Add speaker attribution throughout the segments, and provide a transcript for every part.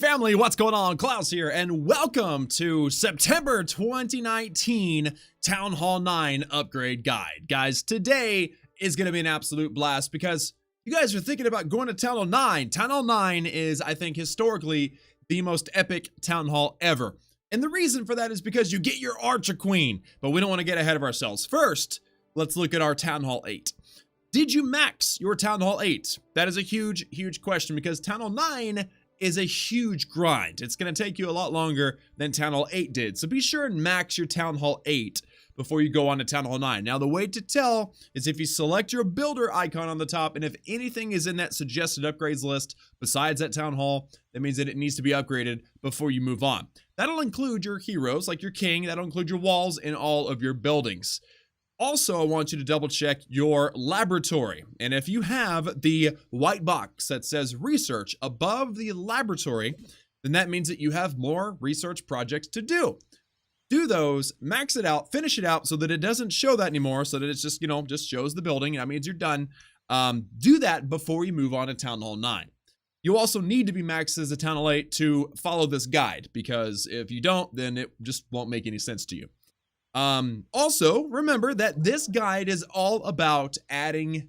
Speaker 1: family, what's going on? Klaus here, and welcome to September 2019 Town Hall 9 Upgrade Guide. Guys, today is going to be an absolute blast because you guys are thinking about going to Town Hall 9. Town Hall 9 is, I think, historically the most epic Town Hall ever. And the reason for that is because you get your Archer Queen, but we don't want to get ahead of ourselves. First, let's look at our Town Hall 8. Did you max your Town Hall 8? That is a huge, huge question because Town Hall 9 is a huge grind. It's going to take you a lot longer than Town Hall 8 did. So be sure and max your Town Hall 8 before you go on to Town Hall 9. Now, the way to tell is if you select your builder icon on the top, and if anything is in that suggested upgrades list besides that Town Hall, that means that it needs to be upgraded before you move on. That'll include your heroes, like your king. That'll include your walls and all of your buildings. Also, I want you to double check your laboratory. And if you have the white box that says research above the laboratory, then that means that you have more research projects to do. Do those, max it out, finish it out so that it doesn't show that anymore, so that it's just, just shows the building. That means you're done. Do that before you move on to Town Hall 9. You also need to be maxed as a Town Hall 8 to follow this guide, because if you don't, then it just won't make any sense to you. Also, remember that this guide is all about adding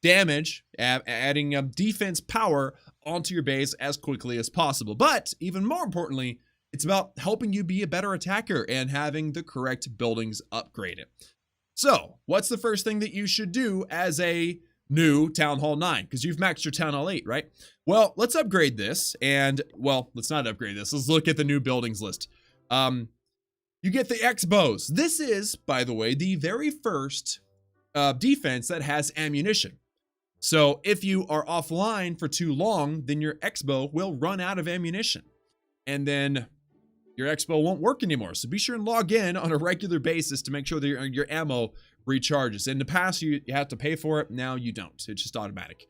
Speaker 1: damage, adding defense power onto your base as quickly as possible. But even more importantly, it's about helping you be a better attacker and having the correct buildings upgraded. So, what's the first thing that you should do as a new Town Hall 9? Because you've maxed your Town Hall 8, right? Well, let's upgrade this. And, well, let's not upgrade this. Let's look at the new buildings list. You get the X-Bows. This is, by the way, the very first defense that has ammunition. So if you are offline for too long, then your X-Bow will run out of ammunition. And then your X-Bow won't work anymore. So be sure and log in on a regular basis to make sure that your ammo recharges. In the past, you had to pay for it. Now you don't. It's just automatic.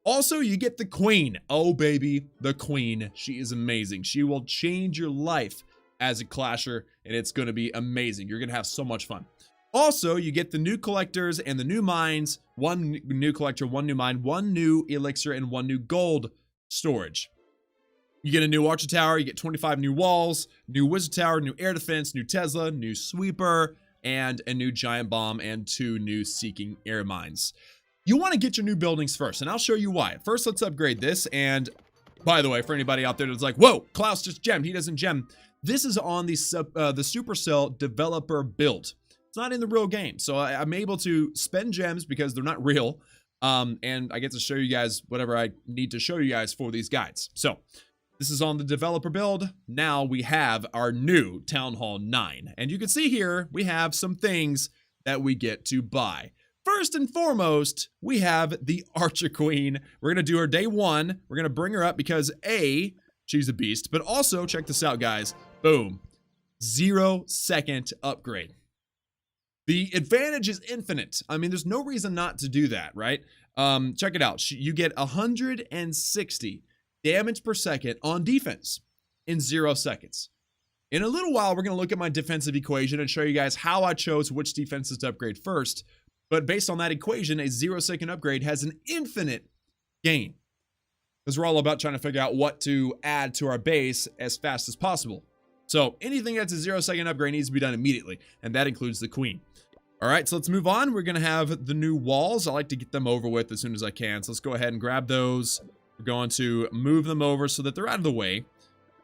Speaker 1: Also, you get the Queen. Oh, baby, the Queen. She is amazing. She will change your life as a clasher, and it's going to be amazing. You're going to have so much fun. Also, you get the new collectors and the new mines. One new collector, one new mine, one new elixir, and one new gold storage. You get a new Archer Tower, you get 25 new walls, new Wizard Tower, new air defense, new Tesla, new sweeper, and a new giant bomb, and 2 new seeking air mines. You want to get your new buildings first, and I'll show you why. First, let's upgrade this. And by the way, for anybody out there that's like, whoa, Klaus just gemmed, he doesn't gem. This is on the Supercell developer build. It's not in the real game, so I'm able to spend gems because they're not real, and I get to show you guys whatever I need to show you guys for these guides. So this is on the developer build. Now we have our new Town Hall 9, and you can see here we have some things that we get to buy. First and foremost, we have the Archer Queen. We're gonna do her day 1. We're gonna bring her up because she's a beast, but also check this out, guys. Boom. 0-second upgrade. The advantage is infinite. I mean, there's no reason not to do that, right? Check it out. You get 160 damage per second on defense in 0 seconds. In a little while, we're going to look at my defensive equation and show you guys how I chose which defenses to upgrade first. But based on that equation, a 0-second upgrade has an infinite gain, because we're all about trying to figure out what to add to our base as fast as possible. So anything that's a 0-second upgrade needs to be done immediately, and that includes the Queen. All right, so let's move on. We're going to have the new walls. I like to get them over with as soon as I can. So let's go ahead and grab those. We're going to move them over so that they're out of the way,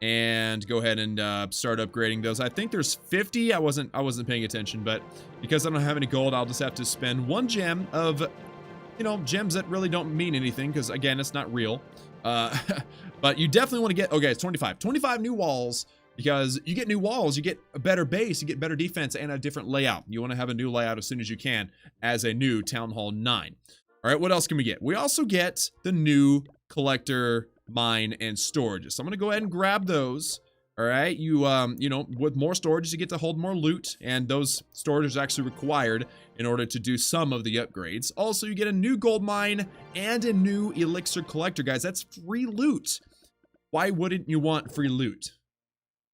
Speaker 1: and go ahead and start upgrading those. I think there's 50. I wasn't paying attention, but because I don't have any gold, I'll just have to spend 1 gem of, gems that really don't mean anything, because again, it's not real. But you definitely want to get, okay, it's 25 new walls, because you get new walls, you get a better base, you get better defense, and a different layout. You want to have a new layout as soon as you can as a new Town Hall 9. All right, what else can we get? We also get the new collector, mine, and storage. So I'm going to go ahead and grab those. All right, with more storage, you get to hold more loot, and those storages are actually required in order to do some of the upgrades. Also, you get a new gold mine and a new elixir collector, guys. That's free loot. Why wouldn't you want free loot?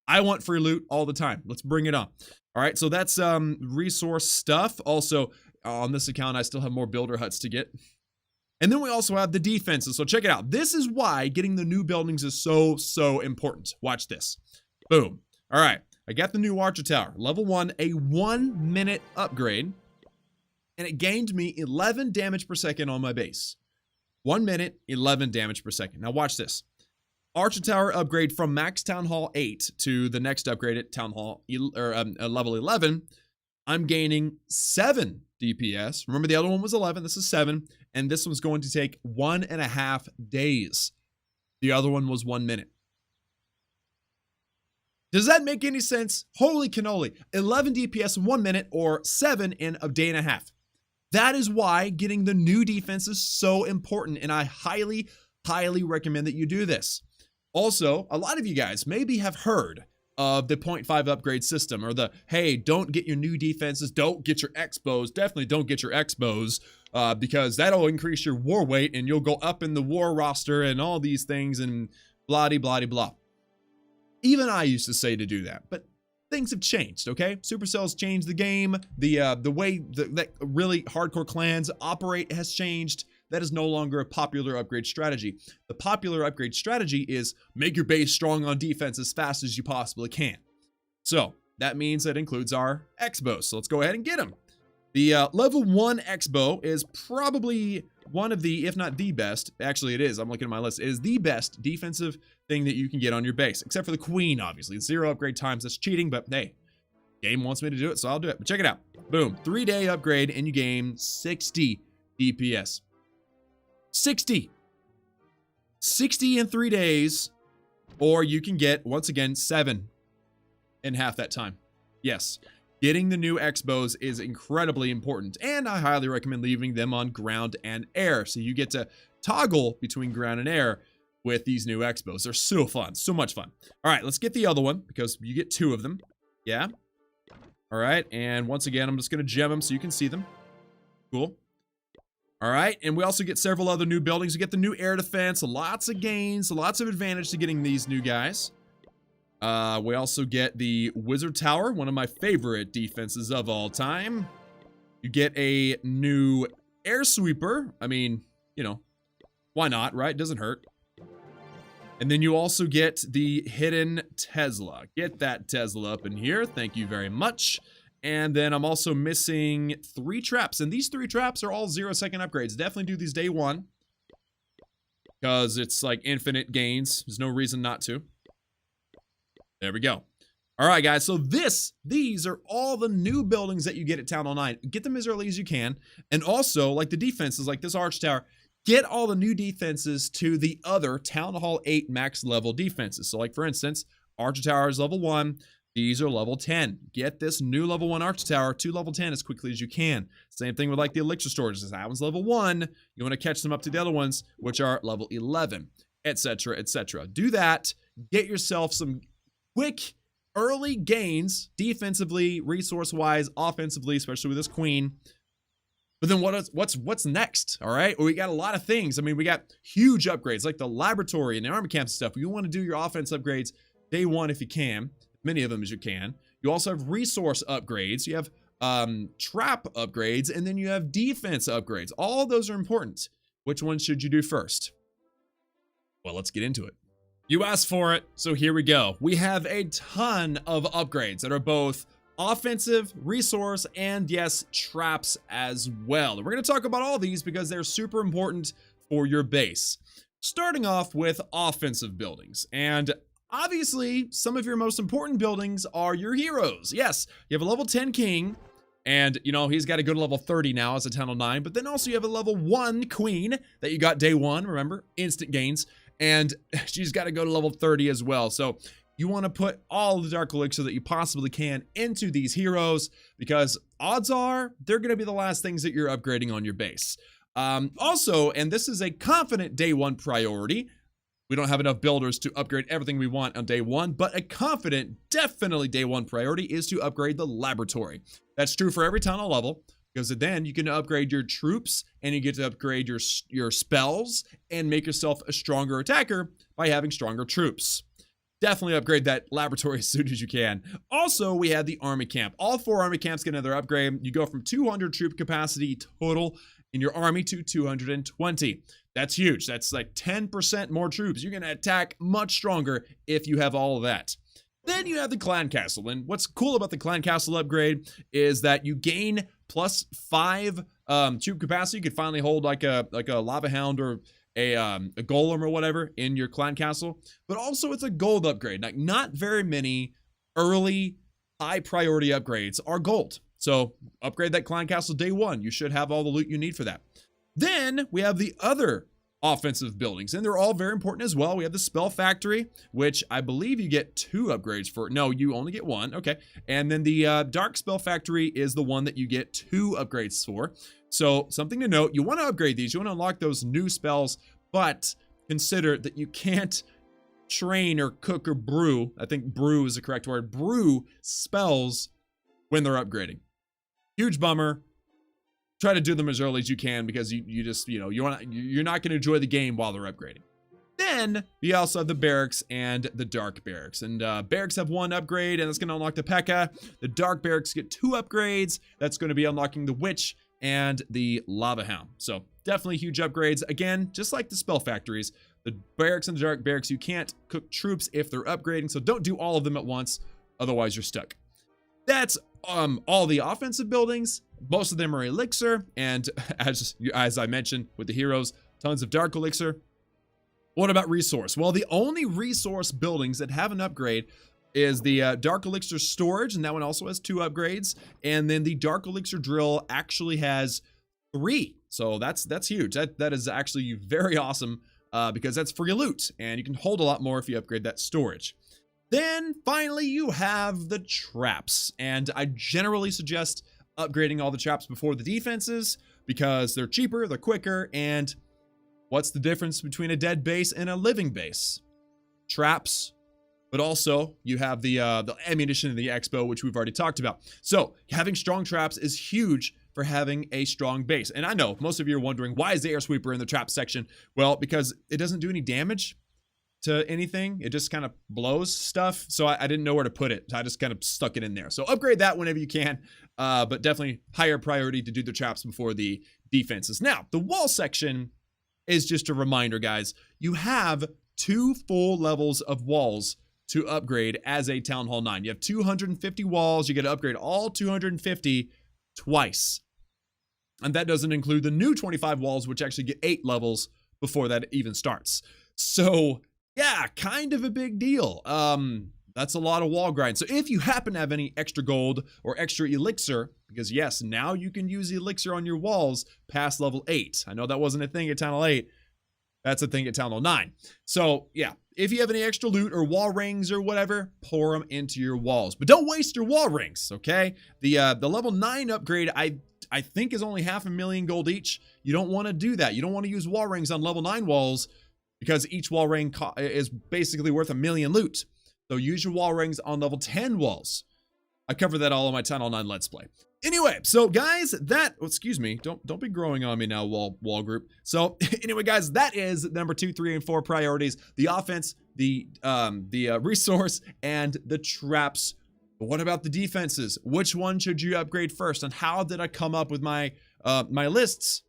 Speaker 1: I want free loot all the time. Let's bring it on. All right, so that's resource stuff. Also, on this account, I still have more builder huts to get. And then we also have the defenses. So check it out. This is why getting the new buildings is so important. Watch this. Boom. All right. I got the new Archer Tower. Level 1, a 1-minute upgrade. And it gained me 11 damage per second on my base. 1 minute, 11 damage per second. Now watch this. Archer Tower upgrade from Max Town Hall 8 to the next upgrade at Town Hall level 11. I'm gaining 7 DPS. Remember the other one was 11. This is 7. And this one's going to take 1.5 days. The other one was 1 minute. Does that make any sense? Holy cannoli. 11 DPS in 1 minute or 7 in a day and a half. That is why getting the new defense is so important. And I highly recommend that you do this. Also, a lot of you guys maybe have heard of the 0.5 upgrade system, or the, hey, don't get your new defenses, don't get your expos, definitely don't get your expos, because that'll increase your war weight and you'll go up in the war roster and all these things and blah-de-blah-de-blah. Even I used to say to do that, but things have changed, okay? Supercell's changed the game. The way that really hardcore clans operate has changed. That is no longer a popular upgrade strategy. The popular upgrade strategy is make your base strong on defense as fast as you possibly can. So that means that includes our X-bows. So let's go ahead and get them. The level 1 X-bow is probably one of the, if not the best, actually it is, I'm looking at my list, it is the best defensive thing that you can get on your base, except for the Queen, obviously. 0 upgrade times, that's cheating, but hey, game wants me to do it, so I'll do it. But check it out. Boom, 3-day upgrade and you gain 60 DPS. 60 in 3 days, or you can get, once again, 7 in half that time. Yes, getting the new X-bows is incredibly important, and I highly recommend leaving them on ground and air, so you get to toggle between ground and air with these new X-bows. They're so fun, so much fun. All right, let's get the other one, because you get 2 of them. Yeah. All right, and once again, I'm just going to gem them so you can see them. Cool. All right, and we also get several other new buildings. We get the new air defense, lots of gains, lots of advantage to getting these new guys. We also get the Wizard Tower, one of my favorite defenses of all time. You get a new air sweeper. I mean, you know, why not, right? Doesn't hurt. And then you also get the hidden Tesla. Get that Tesla up in here. Thank you very much. And then I'm also missing 3 traps. And these 3 traps are all 0-second upgrades. Definitely do these day 1. Because it's like infinite gains. There's no reason not to. There we go. All right, guys. So these are all the new buildings that you get at Town Hall 9. Get them as early as you can. And also, like the defenses, like this Arch Tower, get all the new defenses to the other Town Hall 8 max level defenses. So like, for instance, Archer Tower is level 1. These are level 10. Get this new level 1 Archer Tower to level 10 as quickly as you can. Same thing with like the elixir storages. That one's level 1. You want to catch them up to the other ones, which are level 11, etc., etc. Do that. Get yourself some quick early gains defensively, resource-wise, offensively, especially with this Queen. But then what's next? All right, well, we got a lot of things. I mean, we got huge upgrades like the laboratory and the army camp stuff. You want to do your offense upgrades day 1 if you can. Many of them as you can. You also have resource upgrades. You have trap upgrades, and then you have defense upgrades. All of those are important. Which one should you do first? Well, let's get into it. You asked for it, so here we go. We have a ton of upgrades that are both offensive, resource, and yes, traps as well. And we're going to talk about all these because they're super important for your base. Starting off with offensive buildings. And obviously, some of your most important buildings are your heroes. Yes, you have a level 10 king, and, you know, he's got to go to level 30 now as a Town Hall 9, but then also you have a level 1 queen that you got day 1, remember? Instant gains, and she's got to go to level 30 as well. So you want to put all the Dark Elixir that you possibly can into these heroes, because odds are they're going to be the last things that you're upgrading on your base. Also, and this is a confident day 1 priority, we don't have enough builders to upgrade everything we want on day 1, but a confident, definitely day 1 priority is to upgrade the laboratory. That's true for every Town Hall level, because then you can upgrade your troops and you get to upgrade your spells and make yourself a stronger attacker by having stronger troops. Definitely upgrade that laboratory as soon as you can. Also, we have the army camp. All 4 army camps get another upgrade. You go from 200 troop capacity total in your army to 220. That's huge. That's like 10% more troops. You're going to attack much stronger if you have all of that. Then you have the clan castle, and what's cool about the clan castle upgrade is that you gain +5 troop capacity. You could finally hold like a lava hound or a golem or whatever in your clan castle, but also it's a gold upgrade. Like, not very many early high priority upgrades are gold. So upgrade that clan castle day one. You should have all the loot you need for that. Then we have the other offensive buildings, and they're all very important as well. We have the spell factory, which I believe you get 2 upgrades for. No, you only get 1. Okay. And then the dark spell factory is the one that you get 2 upgrades for. So something to note, you want to upgrade these, you want to unlock those new spells, but consider that you can't train or cook or brew, I think brew is the correct word, brew spells when they're upgrading. Huge bummer. Try to do them as early as you can, because you just, you're not going to enjoy the game while they're upgrading. Then we also have the barracks and the dark barracks, and barracks have 1 upgrade, and that's going to unlock the P.E.K.K.A. The dark barracks get 2 upgrades. That's going to be unlocking the witch and the lava hound. So definitely huge upgrades. Again, just like the spell factories, the barracks and the dark barracks, you can't cook troops if they're upgrading, so don't do all of them at once, otherwise you're stuck. That's all the offensive buildings. Most of them are elixir, and as I mentioned with the heroes, tons of dark elixir. What about resource? Well, the only resource buildings that have an upgrade is the dark elixir storage, and that one also has 2 upgrades. And then the dark elixir drill actually has 3, so that's huge. That is actually very awesome, because that's free loot, and you can hold a lot more if you upgrade that storage. Then finally you have the traps, and I generally suggest upgrading all the traps before the defenses, because they're cheaper, they're quicker, and what's the difference between a dead base and a living base? Traps, but also you have the ammunition in the expo, which we've already talked about. So having strong traps is huge for having a strong base. And I know most of you are wondering, why is the air sweeper in the trap section? Well, because it doesn't do any damage to anything. It just kind of blows stuff. So I didn't know where to put it. So I just kind of stuck it in there. So upgrade that whenever you can, but definitely higher priority to do the traps before the defenses. Now, the wall section is just a reminder, guys. You have 2 full levels of walls to upgrade as a Town Hall 9. You have 250 walls. You get to upgrade all 250 twice. And that doesn't include the new 25 walls, which actually get 8 levels before that even starts. So yeah, kind of a big deal. That's a lot of wall grind. So if you happen to have any extra gold or extra elixir, because yes, now you can use elixir on your walls past level 8. I know that wasn't a thing at Town Hall 8. That's a thing at Town Hall 9. So yeah, if you have any extra loot or wall rings or whatever, pour them into your walls. But don't waste your wall rings, okay? The level 9 upgrade, I think, is only 500,000 gold each. You don't want to do that. You don't want to use wall rings on level 9 walls, because each wall ring is basically worth 1,000,000 loot. So use your wall rings on level 10 walls. I covered that all in my Town Hall 9 Let's Play. Anyway, so guys, excuse me, don't be growing on me now, wall group. So anyway, guys, that is number 2, 3, and 4 priorities: the offense, the resource, and the traps. But what about the defenses? Which one should you upgrade first? And how did I come up with my my lists?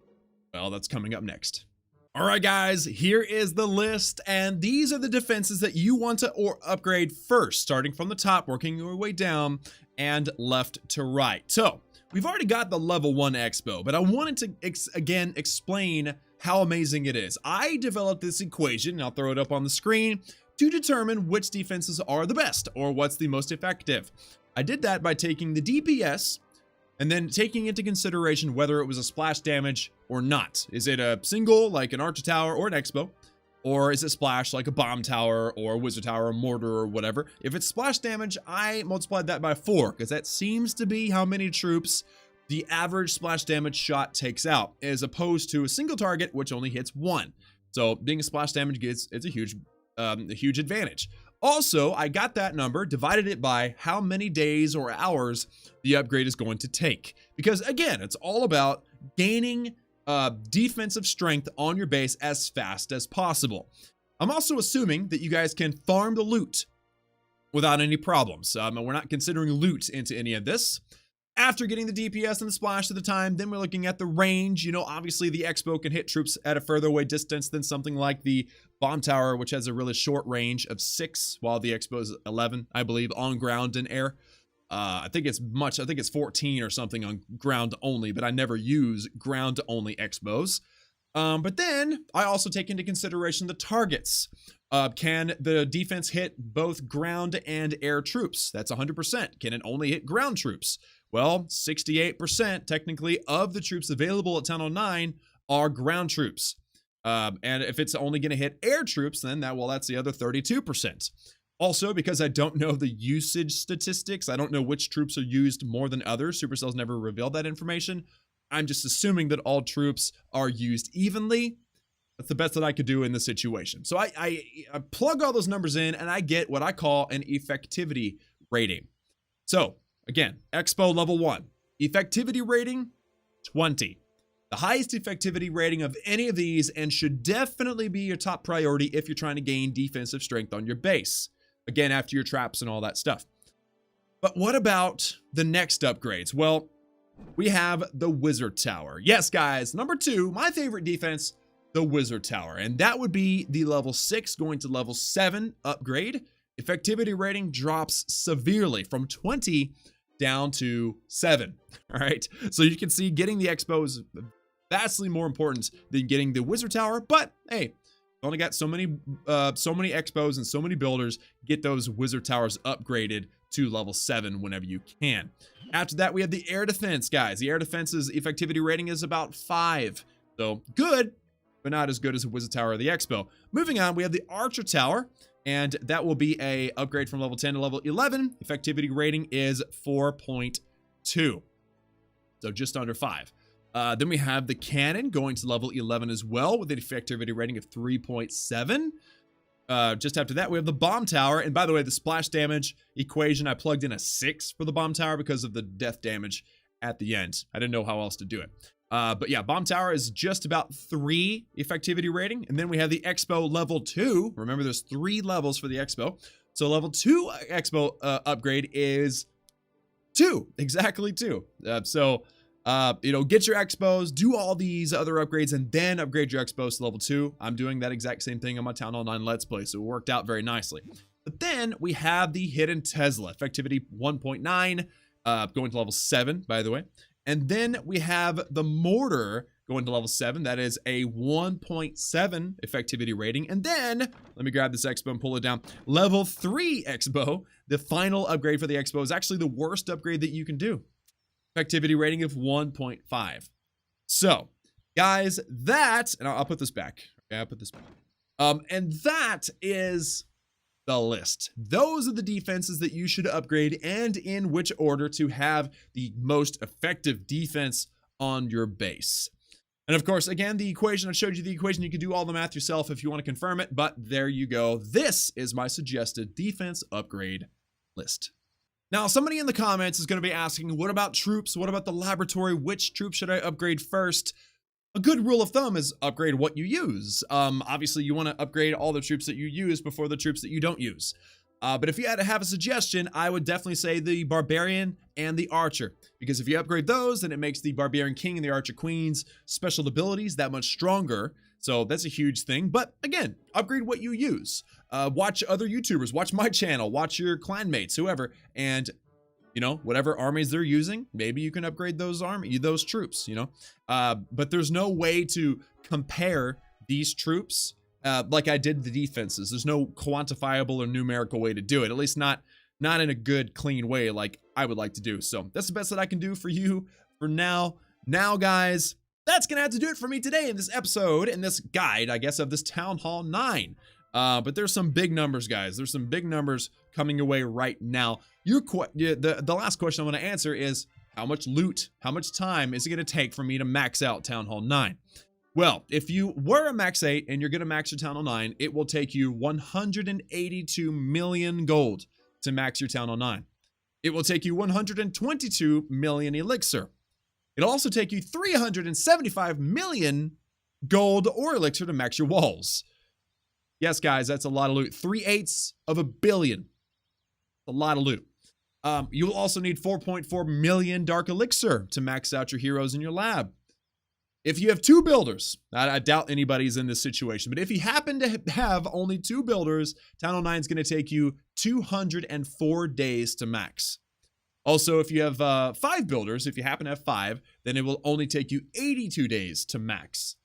Speaker 1: Well, that's coming up next. All right, guys, here is the list, and these are the defenses that you want to upgrade first, starting from the top, working your way down, and left to right. So we've already got the level 1 expo, but I wanted to again explain how amazing it is. I developed this equation, and I'll throw it up on the screen, to determine which defenses are the best or what's the most effective. I did that by taking the DPS and then taking into consideration whether it was a splash damage or not. Is it a single, like an archer tower or an expo? Or is it splash, like a bomb tower or a wizard tower or mortar or whatever? If it's splash damage, I multiplied that by 4, because that seems to be how many troops the average splash damage shot takes out, as opposed to a single target, which only hits 1. So being a splash damage it's a huge advantage. Also, I got that number, divided it by how many days or hours the upgrade is going to take. Because again, it's all about gaining defensive strength on your base as fast as possible. I'm also assuming that you guys can farm the loot without any problems. We're not considering loot into any of this. After getting the DPS and the splash at the time, then we're looking at the range. You know, obviously the Expo can hit troops at a further away distance than something like the Bomb Tower, which has a really short range of 6, while the Expo is 11, I believe, on ground and air. I think it's 14 or something on ground only, but I never use ground only Expos. But then I also take into consideration the targets. Can the defense hit both ground and air troops? That's 100%. Can it only hit ground troops? Well, 68% technically of the troops available at Town Hall 9 are ground troops. And if it's only going to hit air troops, then that's the other 32%. Also, because I don't know the usage statistics, I don't know which troops are used more than others. Supercell's never revealed that information. I'm just assuming that all troops are used evenly. That's the best that I could do in this situation. So I plug all those numbers in and I get what I call an effectivity rating. So again, Expo level 1, effectivity rating 20. The highest effectivity rating of any of these, and should definitely be your top priority if you're trying to gain defensive strength on your base. Again, after your traps and all that stuff. But what about the next upgrades? Well, we have the Wizard Tower. Yes, guys, number 2, my favorite defense, the Wizard Tower. And that would be the level 6 going to level 7 upgrade. Effectivity rating drops severely from 20 down to 7. All right. So you can see getting the Expo is vastly more important than getting the Wizard Tower. But hey, only got so many Expos and so many builders. Get those Wizard Towers upgraded to level 7 whenever you can. After that, we have the air defense, guys. The air defense's effectivity rating is about 5. So good, but not as good as the Wizard Tower or the Expo. Moving on, we have the Archer Tower, and that will be a upgrade from level 10 to level 11. Effectivity rating is 4.2. So just under 5. Then we have the Cannon going to level 11 as well with an effectivity rating of 3.7. Just after that, we have the Bomb Tower. And by the way, the splash damage equation, I plugged in a 6 for the Bomb Tower because of the death damage at the end. I didn't know how else to do it. But yeah, Bomb Tower is just about 3 effectivity rating. And then we have the Expo level 2. Remember, there's 3 levels for the Expo. So level 2 Expo upgrade is 2, exactly 2. You know, get your Expos, do all these other upgrades, and then upgrade your Expos to level 2. I'm doing that exact same thing on my Town Hall 9 Let's Play, so it worked out very nicely. But then we have the Hidden Tesla, effectivity 1.9, going to level 7, by the way. And then we have the Mortar going to level 7. That is a 1.7 effectivity rating. And then, let me grab this Expo and pull it down. Level 3 Expo, the final upgrade for the Expo, is actually the worst upgrade that you can do. Effectivity rating of 1.5. So, guys, that, and I'll put this back. Okay, I'll put this back. And that is the list. Those are the defenses that you should upgrade and in which order to have the most effective defense on your base. And of course, again, the equation, I showed you the equation. You can do all the math yourself if you want to confirm it, but there you go. This is my suggested defense upgrade list. Now, somebody in the comments is going to be asking, what about troops? What about the laboratory? Which troops should I upgrade first? A good rule of thumb is upgrade what you use. Obviously, you want to upgrade all the troops that you use before the troops that you don't use. But if you had to have a suggestion, I would definitely say the Barbarian and the Archer. Because if you upgrade those, then it makes the Barbarian King and the Archer Queen's special abilities that much stronger. So that's a huge thing. But again, upgrade what you use. Watch other YouTubers, watch my channel, watch your clanmates, whoever, and you know, whatever armies they're using, maybe you can upgrade those troops, you know. But there's no way to compare these troops like I did the defenses. There's no quantifiable or numerical way to do it, at least not in a good, clean way like I would like to do. So that's the best that I can do for you for now. Now, guys, that's gonna have to do it for me today in this episode, in this guide, I guess, of this Town Hall 9. But there's some big numbers, guys. There's some big numbers coming your way right now. The last question I want to answer is, how much loot, how much time is it going to take for me to max out Town Hall 9? Well, if you were a max 8 and you're going to max your Town Hall 9, it will take you 182 million gold to max your Town Hall 9. It will take you 122 million elixir. It'll also take you 375 million gold or elixir to max your walls. Yes, guys, that's a lot of loot. 3/8 of a billion. A lot of loot. You will also need 4.4 million Dark Elixir to max out your heroes in your lab. If you have 2 builders, I doubt anybody's in this situation, but if you happen to have only 2 builders, Town Hall 9 is going to take you 204 days to max. Also, if you have 5 builders, if you happen to have 5, then it will only take you 82 days to max.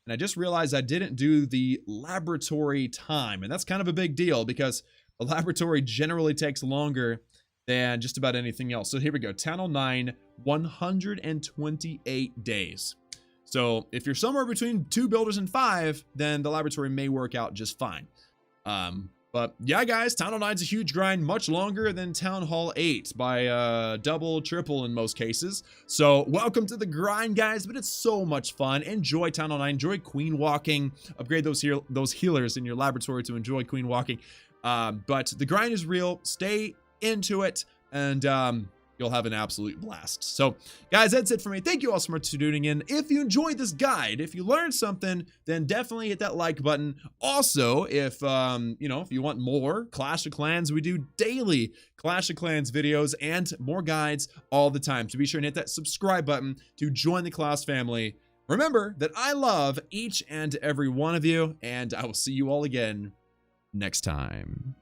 Speaker 1: And I just realized I didn't do the laboratory time, and that's kind of a big deal because a laboratory generally takes longer than just about anything else. So here we go, Town Hall 9, 128 days. So if you're somewhere between 2 builders and 5, then the laboratory may work out just fine. But yeah, guys, Town Hall 9 is a huge grind, much longer than Town Hall 8 by double, triple in most cases. So welcome to the grind, guys, but it's so much fun. Enjoy Town Hall 9, enjoy queen walking, upgrade those healers in your laboratory to enjoy queen walking. But the grind is real, stay into it, and you'll have an absolute blast. So guys, that's it for me. Thank you all so much for tuning in. If you enjoyed this guide, if you learned something, then definitely hit that like button. Also, if you know, if you want more Clash of Clans, we do daily Clash of Clans videos and more guides all the time. So be sure and hit that subscribe button to join the Klaus family. Remember that I love each and every one of you, and I will see you all again next time.